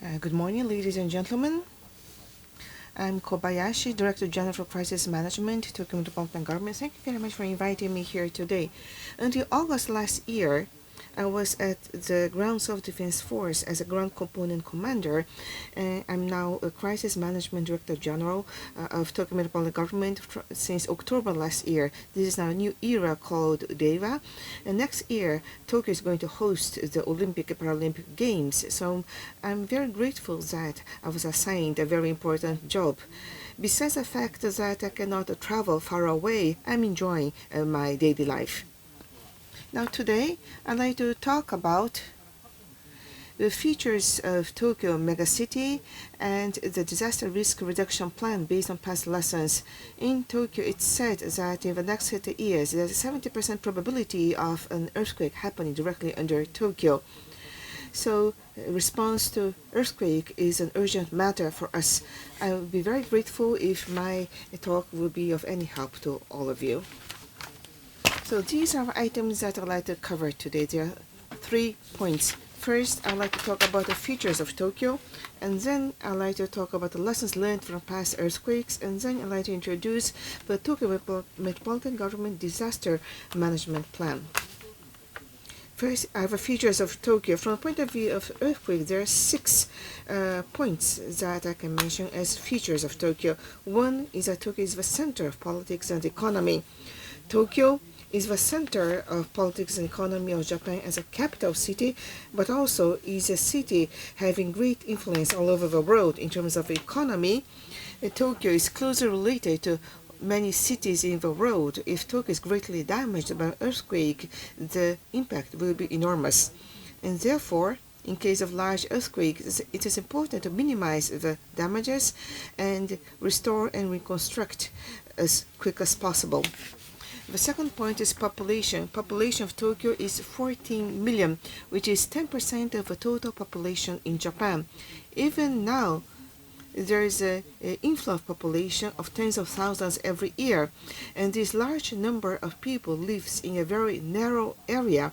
Good morning, ladies and gentlemen. I'm Kobayashi, Director General for Crisis Management, Tokyo Metropolitan Government. Thank you very much for inviting me here today. Until August last year, I was at the Ground Self-Defense Force as a ground component commander. I'm now a Crisis Management Director General of Tokyo Metropolitan Government since October last year. This is now a new era called DEWA. And next year, Tokyo is going to host the Olympic and Paralympic Games. So I'm very grateful that I was assigned a very important job. Besides the fact that I cannot travel far away, I'm enjoying my daily life. Now today, I'd like to talk about the features of Tokyo Megacity and the disaster risk reduction plan based on past lessons. In Tokyo, it's said that in the next 30 years, there's a 70% probability of an earthquake happening directly under Tokyo. So response to earthquake is an urgent matter for us. I would be very grateful if my talk will be of any help to all of you. So these are items that I'd like to cover today. There are 3 points. First, I'd like to talk about the features of Tokyo, and then I'd like to talk about the lessons learned from past earthquakes, and then I'd like to introduce the Tokyo Metropolitan Government Disaster Management Plan. First, I have the features of Tokyo. From the point of view of earthquake, there are 6 points that I can mention as features of Tokyo. One is that Tokyo is the center of politics and economy. Tokyo is the center of politics and economy of Japan as a capital city, but also is a city having great influence all over the world in terms of economy. Tokyo is closely related to many cities in the world. If Tokyo is greatly damaged by an earthquake, the impact will be enormous. And therefore, in case of large earthquakes, it is important to minimize the damages and restore and reconstruct as quick as possible. The second point is population. Population of Tokyo is 14 million, which is 10% of the total population in Japan. Even now, there is an inflow of population of tens of thousands every year, and this large number of people lives in a very narrow area.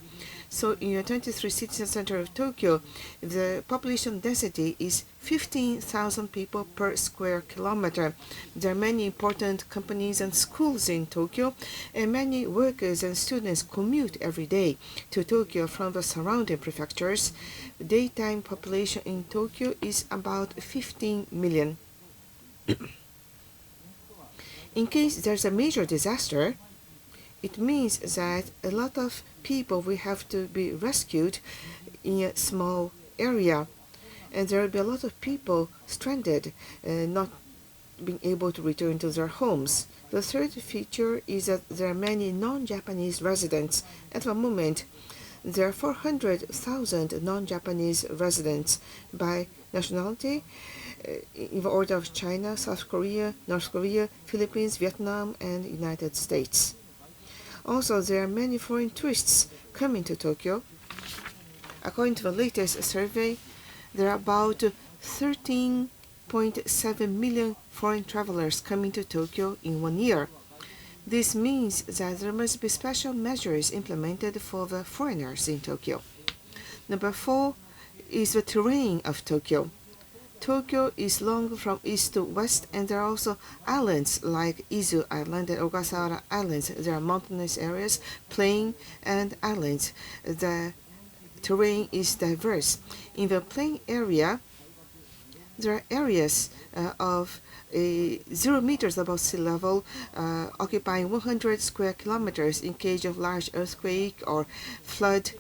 So in the 23 city center of Tokyo, the population density is 15,000 people per square kilometer. There are many important companies and schools in Tokyo, and many workers and students commute every day to Tokyo from the surrounding prefectures. The daytime population in Tokyo is about 15 million. In case there's a major disaster, it means that a lot of people will have to be rescued in a small area, and there will be a lot of people stranded, not being able to return to their homes. The third feature is that there are many non-Japanese residents. At the moment, there are 400,000 non-Japanese residents by nationality, in the order of China, South Korea, North Korea, Philippines, Vietnam, and United States. Also, there are many foreign tourists coming to Tokyo. According to the latest survey, there are about 13.7 million foreign travelers coming to Tokyo in 1 year. This means that there must be special measures implemented for the foreigners in Tokyo. Number 4 is the terrain of Tokyo. Tokyo is long from east to west, and there are also islands like Izu Island and Ogasawara Islands. There are mountainous areas, plain, and islands. The terrain is diverse. In the plain area, there are areas of 0 meters above sea level, occupying 100 square kilometers in case of large earthquake or flood.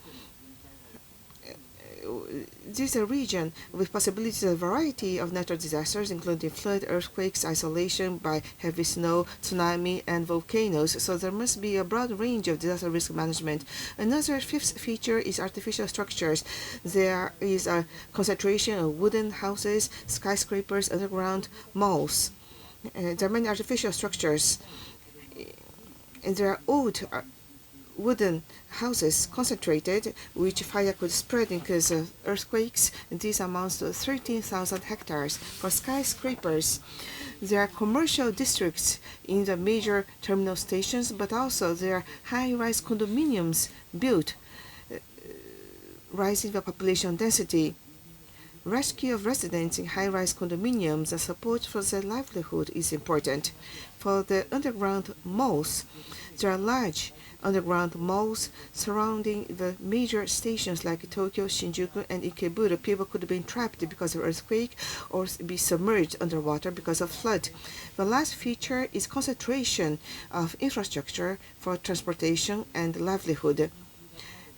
This is a region with possibilities of a variety of natural disasters, including flood, earthquakes, isolation by heavy snow, tsunami, and volcanoes. So there must be a broad range of disaster risk management. Another fifth feature is artificial structures. There is a concentration of wooden houses, skyscrapers, underground malls. There are many artificial structures, and there are old wooden houses concentrated, which fire could spread in case of earthquakes. This amounts to 13,000 hectares. For skyscrapers, there are commercial districts in the major terminal stations, but also there are high-rise condominiums built, rising the population density. rescue of residents in high-rise condominiums and support for their livelihood is important. For the underground malls, there are large underground malls surrounding the major stations like Tokyo, Shinjuku, and Ikebukuro. People could have been trapped because of earthquake or be submerged underwater because of flood. The last feature is concentration of infrastructure for transportation and livelihood.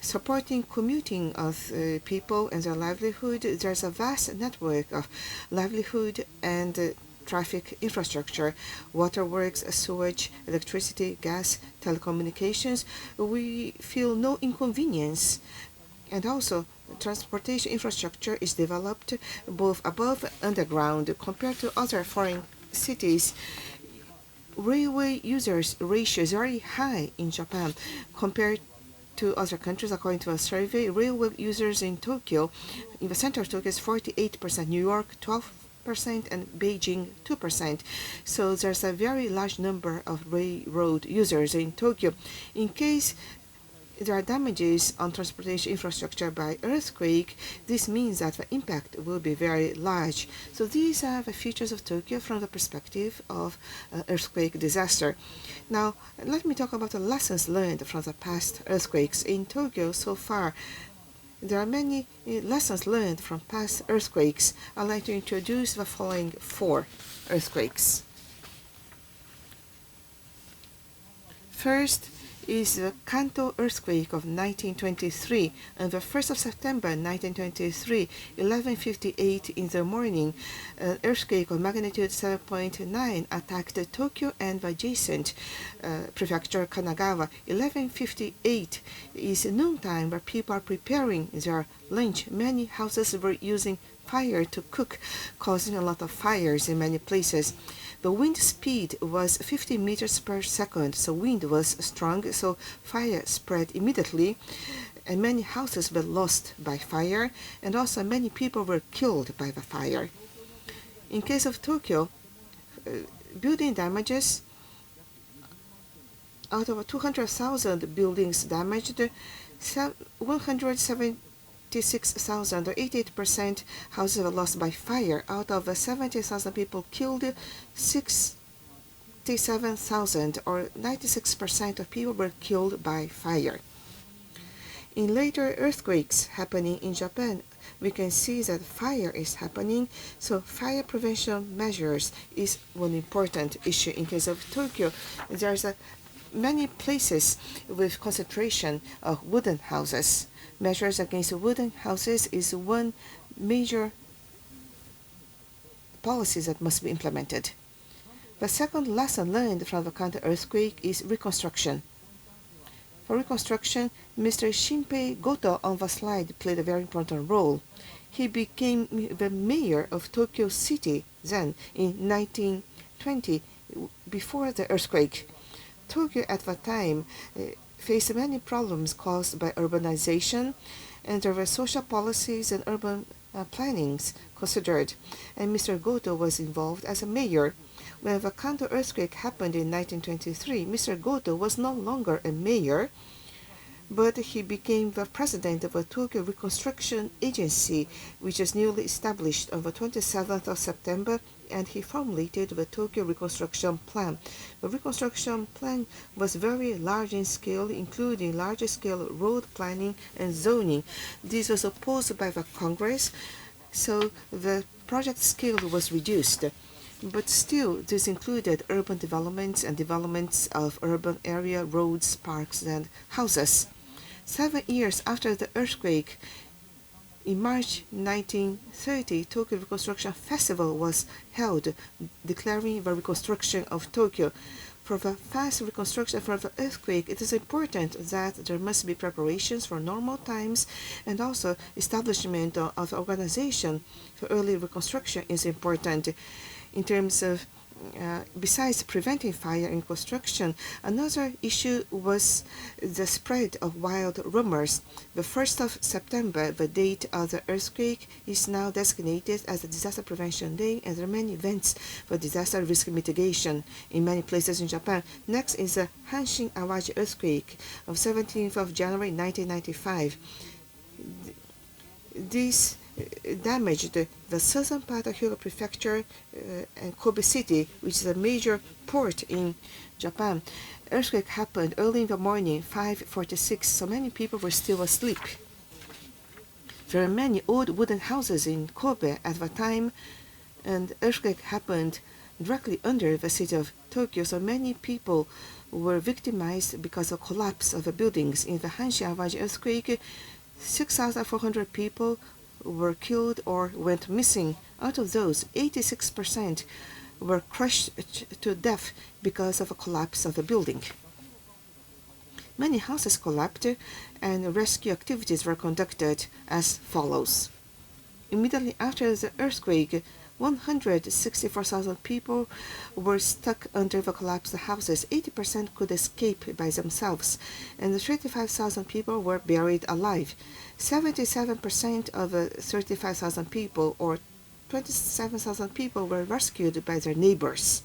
Supporting commuting of people and their livelihood, there's a vast network of livelihood and traffic infrastructure, waterworks, sewage, electricity, gas, telecommunications. We feel no inconvenience. And also, transportation infrastructure is developed both above and underground compared to other foreign cities. Railway users ratio is very high in Japan compared to other countries. According to a survey, railway users in Tokyo, in the center of Tokyo, is 48%, New York 12%, and Beijing 2%. So there's a very large number of railroad users in Tokyo. In case there are damages on transportation infrastructure by earthquake, this means that the impact will be very large. So these are the features of Tokyo from the perspective of earthquake disaster. Now, let me talk about the lessons learned from the past earthquakes. In Tokyo so far, there are many lessons learned from past earthquakes. I'd like to introduce the following 4 earthquakes. First is the Kanto earthquake of 1923. On the 1st of September 1923, 11:58 in the morning, an earthquake of magnitude 7.9 attacked Tokyo and the adjacent prefecture Kanagawa. 11:58 is noontime where people are preparing their lunch. Many houses were using fire to cook, causing a lot of fires in many places. The wind speed was 50 meters per second, so wind was strong, so fire spread immediately, and many houses were lost by fire, and also many people were killed by the fire. In case of Tokyo, building damages, out of 200,000 buildings damaged, 176,000 or 88% houses were lost by fire. Out of 70,000 people killed, 67,000 or 96% of people were killed by fire. In later earthquakes happening in Japan, we can see that fire is happening, so fire prevention measures is one important issue. In case of Tokyo, there's many places with concentration of wooden houses. Measures against wooden houses is one major policy that must be implemented. The second lesson learned from the Kanto earthquake is reconstruction. For reconstruction, Mr. Shinpei Goto on the slide played a very important role. He became the mayor of Tokyo City then in 1920, before the earthquake. Tokyo at that time faced many problems caused by urbanization, and there were social policies and urban plannings considered, and Mr. Goto was involved as a mayor. When the Kanto earthquake happened in 1923, Mr. Goto was no longer a mayor, but he became the president of the Tokyo Reconstruction Agency, which was newly established on the 27th of September, and he formulated the Tokyo Reconstruction Plan. The reconstruction plan was very large in scale, including large-scale road planning and zoning. This was opposed by the Congress, so the project scale was reduced. But still, this included urban developments and developments of urban area, roads, parks, and houses. 7 years after the earthquake, in March 1930, Tokyo Reconstruction Festival was held, declaring the reconstruction of Tokyo. For the fast reconstruction from the earthquake, it is important that there must be preparations for normal times, and also establishment of organization for early reconstruction is important. In terms of besides preventing fire in construction, another issue was the spread of wild rumors. The 1st of September, the date of the earthquake, is now designated as a Disaster Prevention Day, and there are many events for disaster risk mitigation in many places in Japan. Next is the Hanshin Awaji earthquake of 17th of January 1995. This damaged the southern part of Hyogo Prefecture and Kobe City, which is a major port in Japan. Earthquake happened early in the morning, 5:46, so many people were still asleep. There are many old wooden houses in Kobe at the time, and earthquake happened directly under the city of Tokyo, so many people were victimized because of collapse of the buildings. In the Hanshin-Awaji earthquake, 6,400 people were killed or went missing. Out of those, 86% were crushed to death because of a collapse of a building. Many houses collapsed and rescue activities were conducted as follows. Immediately after the earthquake, 164,000 people were stuck under the collapsed houses. 80% could escape by themselves, and 35,000 people were buried alive. 77% of the 35,000 people, or 27,000 people, were rescued by their neighbors.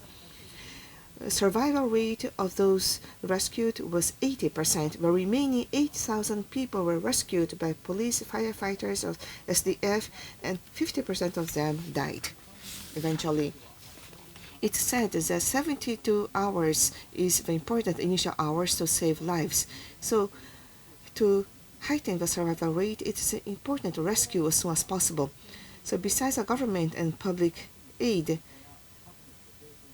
Survival rate of those rescued was 80%. The remaining 8,000 people were rescued by police, firefighters, or SDF, and 50% of them died. Eventually, it's said that 72 hours is the important initial hours to save lives. So, to heighten the survival rate, it is important to rescue as soon as possible. So, besides the government and public aid,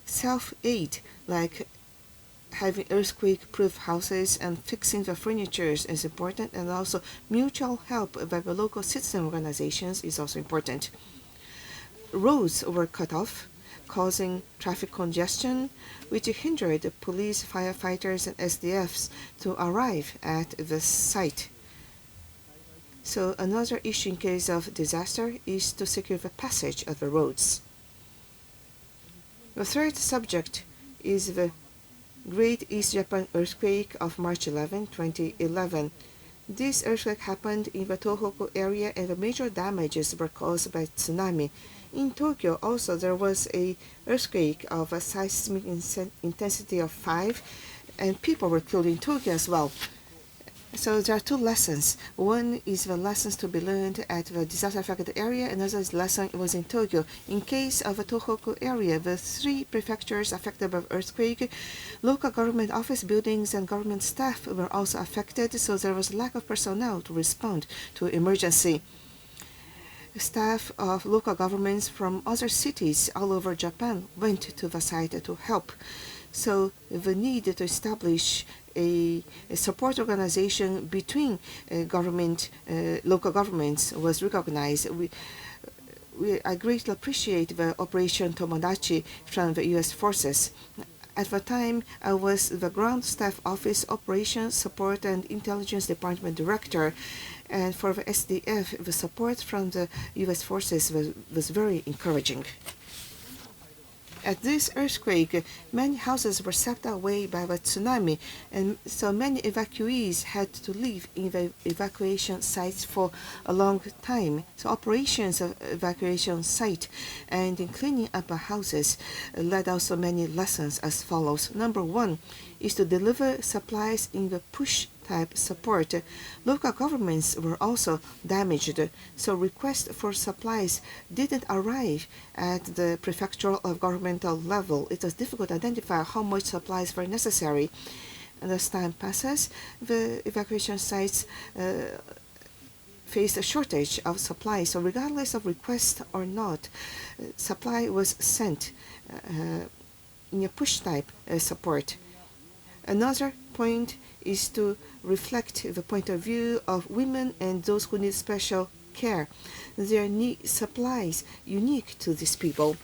self-aid, like having earthquake-proof houses and fixing the furniture is important, and also mutual help by the local citizen organizations is also important. Roads were cut off, causing traffic congestion, which hindered police, firefighters, and SDFs to arrive at the site. So another issue in case of disaster is to secure the passage of the roads. The third subject is the Great East Japan Earthquake of March 11, 2011. This earthquake happened in the Tohoku area, and the major damages were caused by tsunami. In Tokyo also there was an earthquake of a seismic intensity of 5, and people were killed in Tokyo as well. So there are two lessons. One is the lessons to be learned at the disaster-affected area, another lesson was in Tokyo. In case of the Tohoku area, the 3 prefectures affected by the earthquake, local government office buildings and government staff were also affected, so there was lack of personnel to respond to emergency. Staff of local governments from other cities all over Japan went to the site to help. So the need to establish a support organization between local governments was recognized. I greatly appreciate the Operation Tomodachi from the U.S. forces. At the time, I was the Ground Staff Office Operations, Support and Intelligence Department Director, and for the SDF, the support from the U.S. forces was very encouraging. At this earthquake, many houses were swept away by the tsunami, and so many evacuees had to live in the evacuation sites for a long time. So operations of evacuation site and in cleaning up houses led also many lessons as follows. Number 1 is to deliver supplies in the push type support. Local governments were also damaged, so requests for supplies didn't arrive at the prefectural or governmental level. It was difficult to identify how much supplies were necessary. And as time passes, the evacuation sites faced a shortage of supplies, so regardless of request or not, supply was sent in a push type support. Another point is to reflect the point of view of women and those who need special care. Their need supplies unique to these people.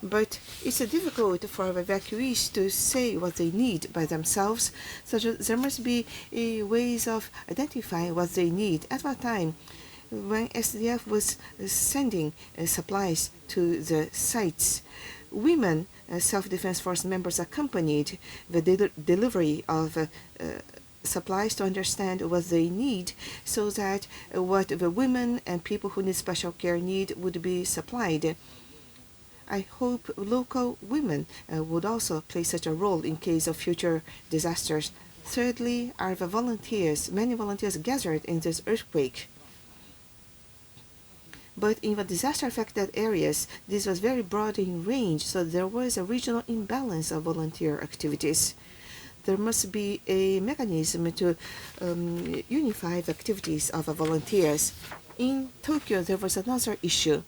But it's difficult for evacuees to say what they need by themselves, so there must be ways of identifying what they need. At that time, when SDF was sending supplies to the sites, women self-defense force members accompanied the delivery of supplies to understand what they need, so that what the women and people who need special care need would be supplied. I hope local women would also play such a role in case of future disasters. Thirdly are the volunteers. Many volunteers gathered in this earthquake. But in the disaster-affected areas, this was very broad in range, so there was a regional imbalance of volunteer activities. There must be a mechanism to unify the activities of the volunteers. In Tokyo, there was another issue.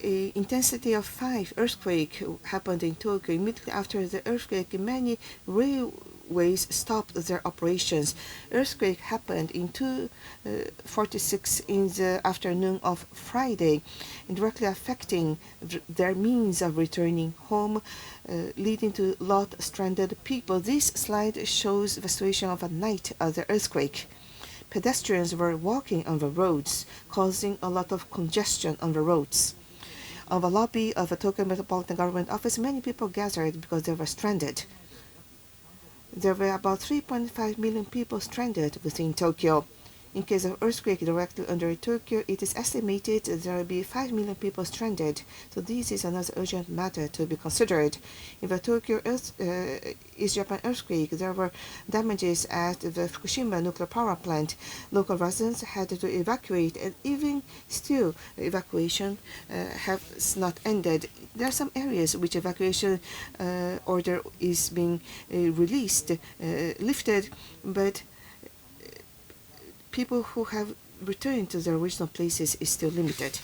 An intensity of 5 earthquake happened in Tokyo. Immediately after the earthquake, many railways stopped their operations. Earthquake happened in 2:46 in the afternoon of Friday, directly affecting their means of returning home, leading to a lot of stranded people. This slide shows the situation of the night of the earthquake. Pedestrians were walking on the roads, causing a lot of congestion on the roads. On the lobby of the Tokyo Metropolitan Government Office, many people gathered because they were stranded. There were about 3.5 million people stranded within Tokyo. In case of earthquake directly under Tokyo, it is estimated there will be 5 million people stranded. So this is another urgent matter to be considered. In the Tokyo East Japan earthquake, there were damages at the Fukushima nuclear power plant. Local residents had to evacuate, and even still, evacuation has not ended. There are some areas which evacuation order is being lifted, but people who have returned to their original places is still limited.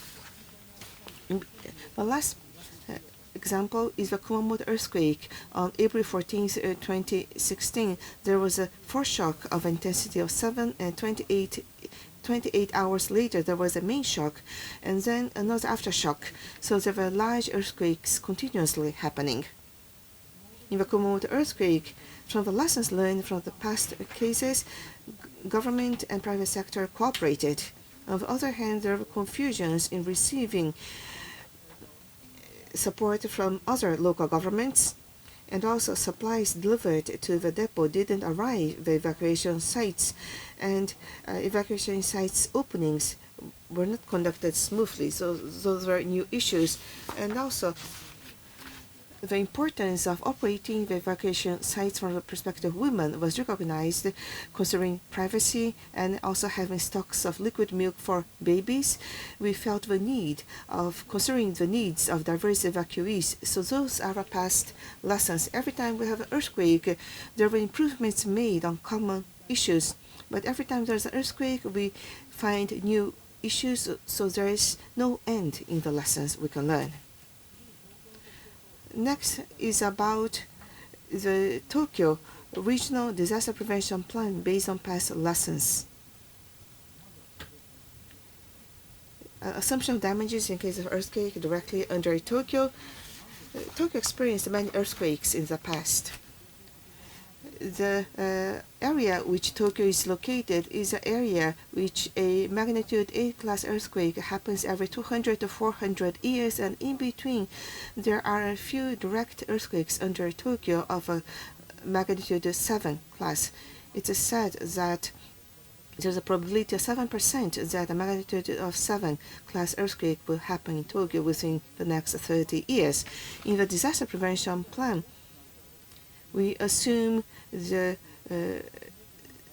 The last example is the Kumamoto earthquake on April 14, 2016. There was a foreshock of intensity of 7 and 28 hours later there was a main shock and then another aftershock. So there were large earthquakes continuously happening. In the Kumamoto earthquake, from the lessons learned from the past cases, government and private sector cooperated. On the other hand, there were confusions in receiving support from other local governments, and also supplies delivered to the depot didn't arrive at the evacuation sites, and evacuation sites openings were not conducted smoothly. So those were new issues. And also, the importance of operating the evacuation sites from the perspective of women was recognized, considering privacy and also having stocks of liquid milk for babies. We felt the need of considering the needs of diverse evacuees. So those are our past lessons. Every time we have an earthquake, there were improvements made on common issues. But every time there's an earthquake, we find new issues, so there is no end in the lessons we can learn. Next is about the Tokyo Regional Disaster Prevention Plan based on past lessons. Assumption of damages in case of earthquake directly under Tokyo. Tokyo experienced many earthquakes in the past. The area which Tokyo is located is an area which a magnitude 8 class earthquake happens every 200 to 400 years, and in between there are a few direct earthquakes under Tokyo of a magnitude 7 class. It is said that there's a probability of 7% that a magnitude of 7 class earthquake will happen in Tokyo within the next 30 years. In the disaster prevention plan, we assume the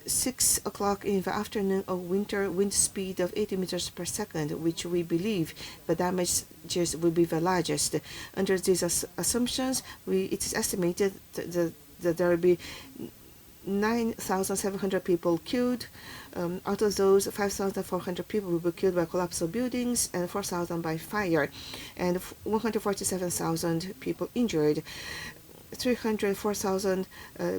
6 o'clock in the afternoon of winter wind speed of 80 meters per second, which we believe the damages will be the largest. Under these assumptions, it is estimated that there will be 9,700 people killed. Out of those, 5,400 people will be killed by collapse of buildings and 4,000 by fire, and 147,000 people injured. 304,000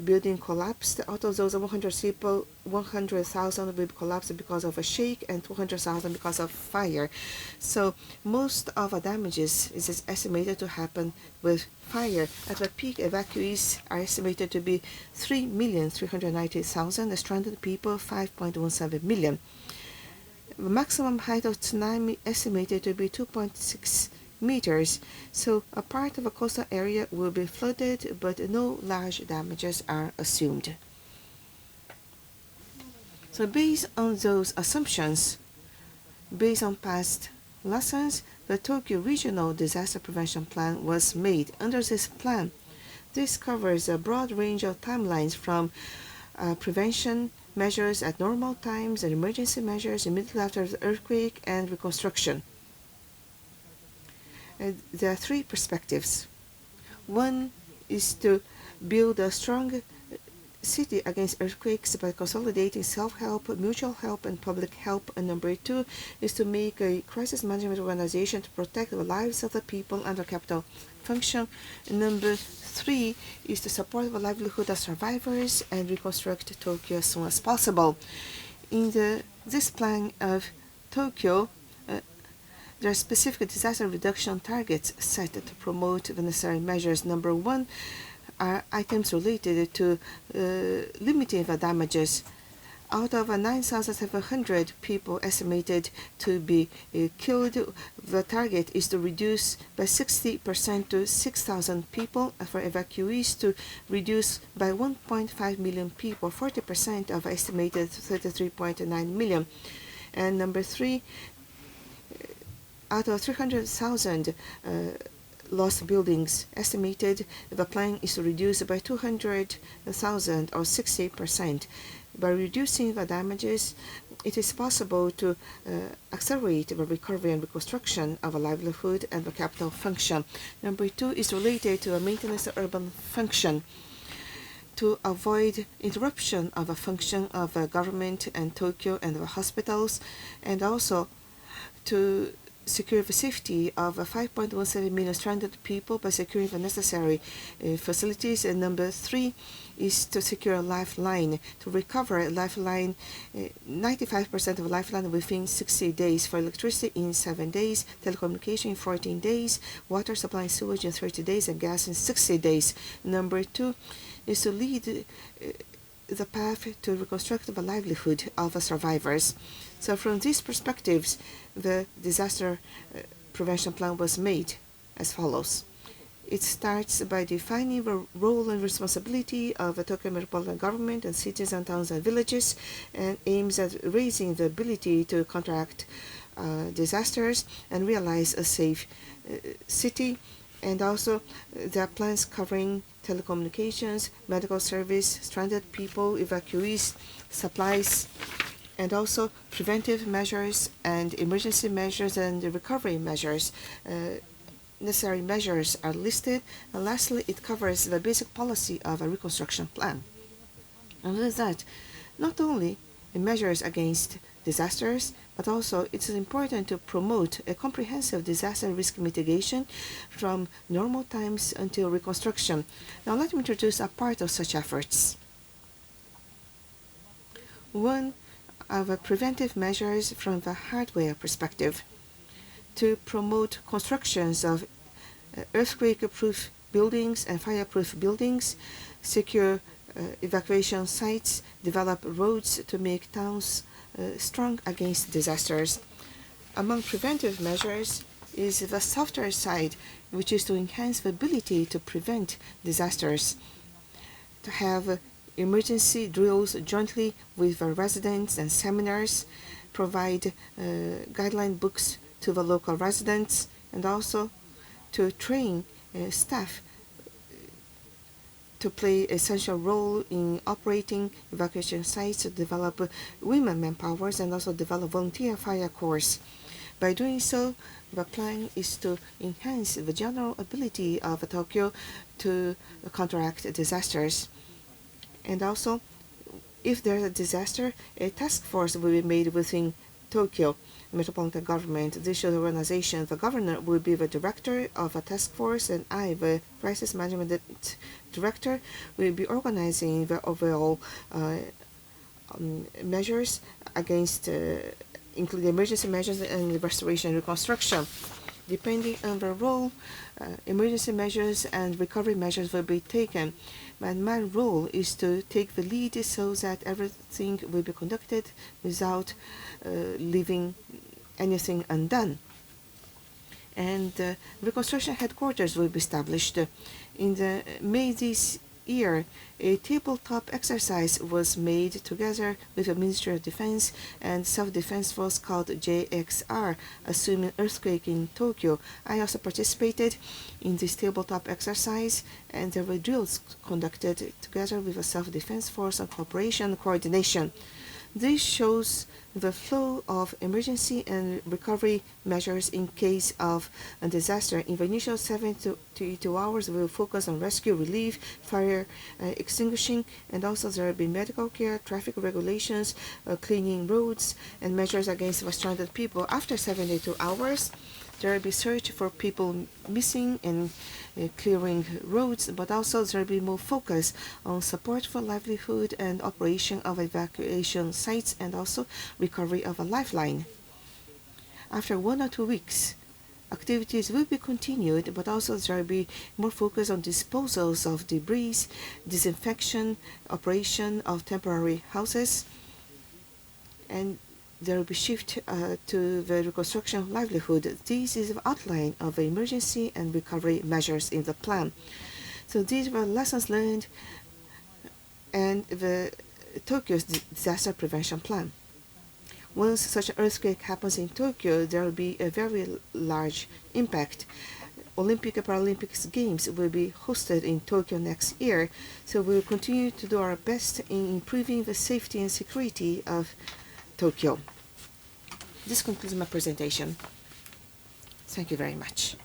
building collapsed. Out of those, 100,000 will collapse because of a shake and 200,000 because of fire. So most of the damages is estimated to happen with fire. At the peak, evacuees are estimated to be 3,390,000. The stranded people, 5.17 million. The maximum height of tsunami estimated to be 2.6 meters, so a part of a coastal area will be flooded, but no large damages are assumed. So based on those assumptions, based on past lessons, the Tokyo Regional Disaster Prevention Plan was made. Under this plan, this covers a broad range of timelines from prevention measures at normal times and emergency measures immediately after the earthquake and reconstruction. There are three perspectives. One is to build a strong city against earthquakes by consolidating self-help, mutual help, and public help. And number two is to make a crisis management organization to protect the lives of the people under capital function. And number three is to support the livelihood of survivors and reconstruct Tokyo as soon as possible. In this plan of Tokyo, there are specific disaster reduction targets set to promote the necessary measures. Number one are items related to limiting the damages. Out of 9,700 people estimated to be killed, the target is to reduce by 60% to 6,000 people, for evacuees to reduce by 1.5 million people, 40% of estimated 33.9 million. And number three, out of 300,000 lost buildings estimated, the plan is to reduce by 200,000 or 60%. By reducing the damages, it is possible to accelerate the recovery and reconstruction of a livelihood and the capital function. Number two is related to a maintenance of urban function. To avoid interruption of a function of the government and Tokyo and the hospitals, and also to secure the safety of 5.17 million stranded people by securing the necessary facilities. And number three is to secure a lifeline, to recover a lifeline, 95% of a lifeline within 60 days, for electricity in 7 days, telecommunication in 14 daes, water supply and sewage in 30 days, and gas in 60 days. Number two is to lead the path to reconstruct the livelihood of the survivors. So from these perspectives, the disaster prevention plan was made as follows. It starts by defining the role and responsibility of the Tokyo Metropolitan Government and cities and towns and villages, and aims at raising the ability to counteract disasters and realize a safe city. And also there are plans covering telecommunications, medical service, stranded people, evacuees, supplies, and also preventive measures and emergency measures and recovery measures. Necessary measures are listed. And lastly, it covers the basic policy of a reconstruction plan. And with that, not only measures against disasters, but also it is important to promote a comprehensive disaster risk mitigation from normal times until reconstruction. Now let me introduce a part of such efforts. One of preventive measures from the hardware perspective, to promote constructions of earthquake-proof buildings and fire-proof buildings, secure evacuation sites, develop roads to make towns strong against disasters. Among preventive measures is the softer side, which is to enhance the ability to prevent disasters, to have emergency drills jointly with the residents and seminars, provide guideline books to the local residents, and also to train staff to play an essential role in operating evacuation sites, to develop women manpowers, and also develop volunteer fire corps. By doing so, the plan is to enhance the general ability of Tokyo to counteract disasters. And also, if there's a disaster, a task force will be made within Tokyo Metropolitan Government. This organization, the governor will be the director of a task force, and I, the crisis management director, will be organizing the overall measures against, including emergency measures and restoration and reconstruction. Depending on the role, emergency measures and recovery measures will be taken. And my role is to take the lead so that everything will be conducted without leaving anything undone. And reconstruction headquarters will be established. In May this year, a tabletop exercise was made together with the Ministry of Defense and self-defense force called JXR, assuming earthquake in Tokyo. I also participated in this tabletop exercise, and there were drills conducted together with a self-defense force on cooperation and coordination. This shows the flow of emergency and recovery measures in case of a disaster. In the initial 7 to 82 hours, we will focus on rescue, relief, fire extinguishing, and also there will be medical care, traffic regulations, cleaning roads, and measures against the stranded people. After 72 hours, there will be search for people missing and clearing roads, but also there will be more focus on support for livelihood and operation of evacuation sites and also recovery of a lifeline. After 1 or 2 weeks, activities will be continued, but also there will be more focus on disposals of debris, disinfection, operation of temporary houses, and there will be shift to the reconstruction of livelihood. This is the outline of the emergency and recovery measures in the plan. So these were lessons learned and the Tokyo's disaster prevention plan. Once such an earthquake happens in Tokyo, there will be a very large impact. Olympic and Paralympics Games will be hosted in Tokyo next year, so we will continue to do our best in improving the safety and security of Tokyo. This concludes my presentation. Thank you very much.